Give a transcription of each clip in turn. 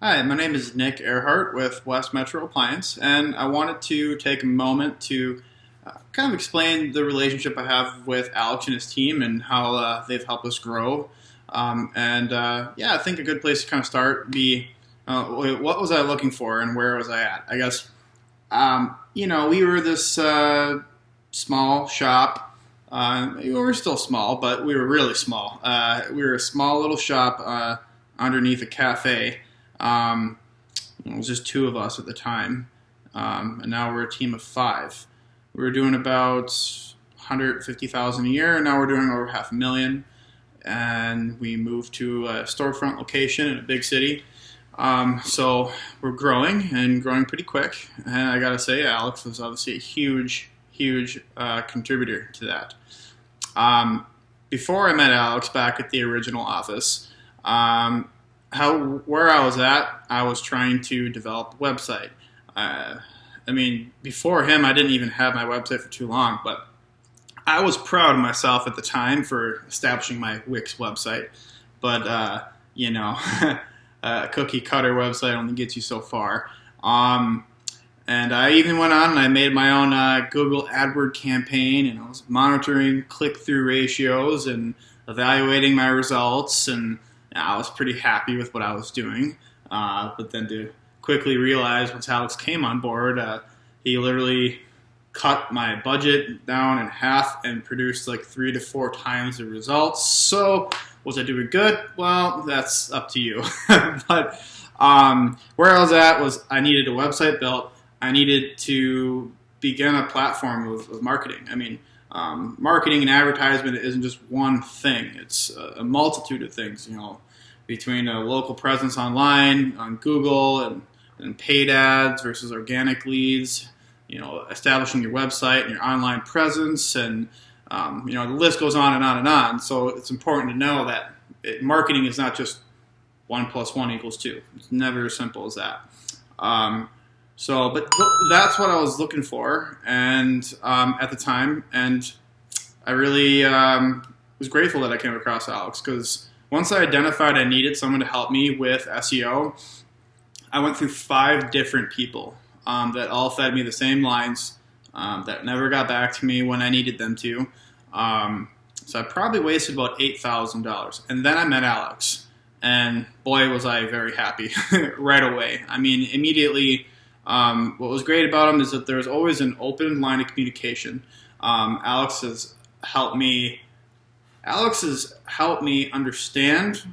Hi, my name is Nick Earhart with West Metro Appliance, and I wanted to take a moment to kind of explain the relationship I have with Alex and his team and how they've helped us grow. Yeah, I think a good place to kind of start be what was I looking for and where was I at? I guess, we were this small shop. We were still small, but we were really small. We were a small little shop underneath a cafe. Um, it was just two of us at the time, and now we're a team of five. We were doing about 150,000 a year, and now we're doing over 500,000. And we moved to a storefront location in a big city. So we're growing and growing pretty quick. And I gotta say, Alex was obviously a huge contributor to that. Before I met Alex back at the original office, where I was at, I was trying to develop a website. Before him, I didn't even have my website for too long, but I was proud of myself at the time for establishing my Wix website. But, a cookie cutter website only gets you so far. And I even went on and I made my own Google AdWord campaign, and I was monitoring click-through ratios and evaluating my results, and I was pretty happy with what I was doing. But then to quickly realize once Alex came on board, he literally cut my budget down in half and produced like 3 to 4 times the results. So was I doing good? Well, that's up to you. But where I was at was I needed a website built. I needed to begin a platform of marketing. Marketing and advertisement isn't just one thing. It's a multitude of things, between a local presence online, on Google, and paid ads versus organic leads, establishing your website and your online presence, and the list goes on and on and on. So it's important to know that marketing is not just 1 + 1 = 2. It's never as simple as that. But that's what I was looking for, and at the time, and I really was grateful that I came across Alex, because once I identified I needed someone to help me with SEO, I went through 5 different people that all fed me the same lines, that never got back to me when I needed them to. So I probably wasted about $8,000. And then I met Alex, and boy, was I very happy right away. Immediately, what was great about him is that there's always an open line of communication. Alex has helped me understand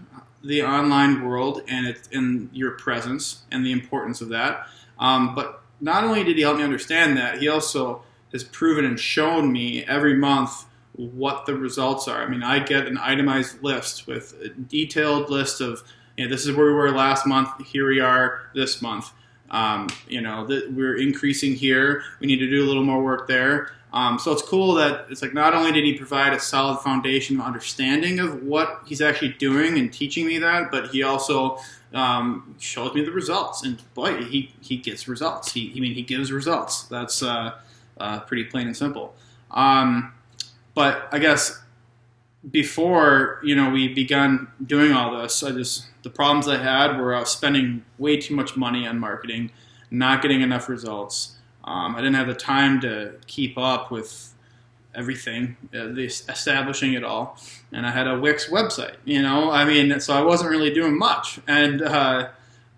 the online world and your presence and the importance of that. But not only did he help me understand that, he also has proven and shown me every month what the results are. I get an itemized list with a detailed list of, this is where we were last month, here we are this month. We're increasing here, we need to do a little more work there. So it's cool that it's like not only did he provide a solid foundation of understanding of what he's actually doing and teaching me that, but he also shows me the results. And boy, he gets results. He gives results. That's pretty plain and simple. But I guess before we begun doing all this, the problems I had were I was spending way too much money on marketing, not getting enough results. I didn't have the time to keep up with everything, establishing it all, and I had a Wix website. So I wasn't really doing much. And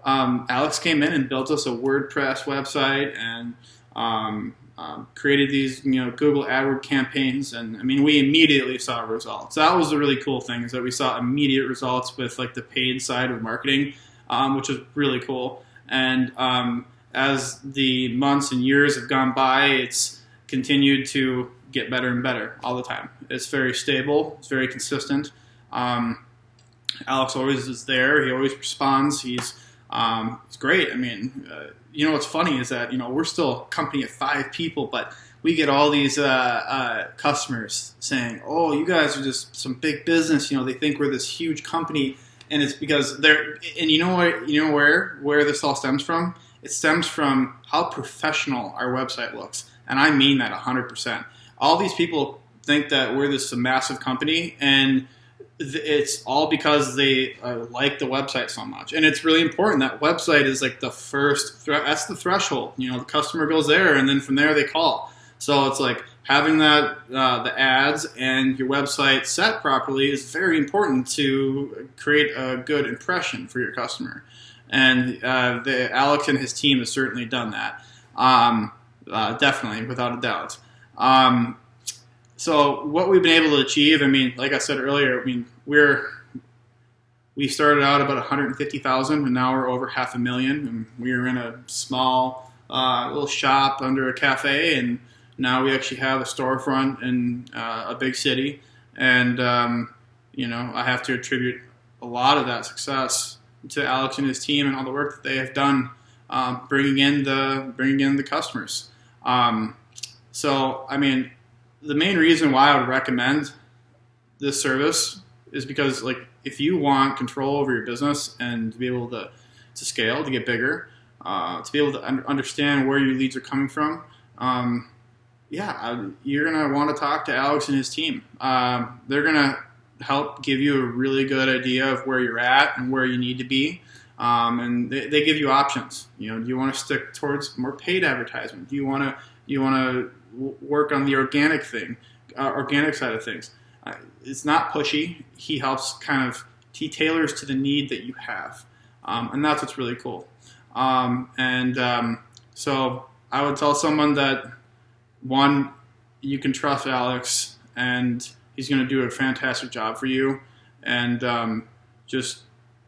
Alex came in and built us a WordPress website and created these Google AdWord campaigns, and we immediately saw results. That was the really cool thing, is that we saw immediate results with like the paid side of marketing, which was really cool. And as the months and years have gone by, it's continued to get better and better all the time. It's very stable. It's very consistent. Alex always is there. He always responds. It's great. What's funny is that we're still a company of 5 people, but we get all these customers saying, "Oh, you guys are just some big business." They think we're this huge company, and it's because they're. And where this all stems from? It stems from how professional our website looks, and I mean that 100%. All these people think that we're this massive company, and It's all because they like the website so much, and it's really important. That website is like the first that's the threshold. You know, the customer goes there, and then from there they call. So it's like having that the ads and your website set properly is very important to create a good impression for your customer. And Alex and his team has certainly done that, definitely, without a doubt. So what we've been able to achieve, I mean, like I said earlier, I mean, we started out about 150,000, and now we're over 500,000. And we were in a small little shop under a cafe, and now we actually have a storefront in a big city. And you know, I have to attribute a lot of that success to Alex and his team and all the work that they have done, bringing in the customers. So I mean, the main reason why I would recommend this service is because, like, if you want control over your business and to be able to scale, to get bigger, to be able to understand where your leads are coming from, you're going to want to talk to Alex and his team. They're going to help give you a really good idea of where you're at and where you need to be. And they give you options. You know, do you want to stick towards more paid advertisement? Do you want to work on the organic side of things? It's not pushy. He helps he tailors to the need that you have. And that's what's really cool. So I would tell someone that, one, you can trust Alex, and he's going to do a fantastic job for you. And just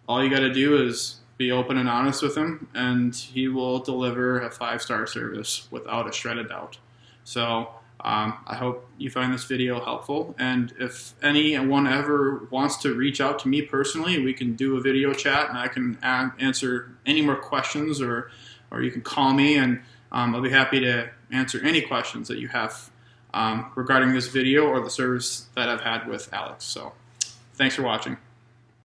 all you got to do is be open and honest with him, and he will deliver a 5-star service without a shred of doubt. So I hope you find this video helpful, and if anyone ever wants to reach out to me personally, we can do a video chat, and I can answer any more questions, or you can call me, and I'll be happy to answer any questions that you have regarding this video or the service that I've had with Alex. So thanks for watching.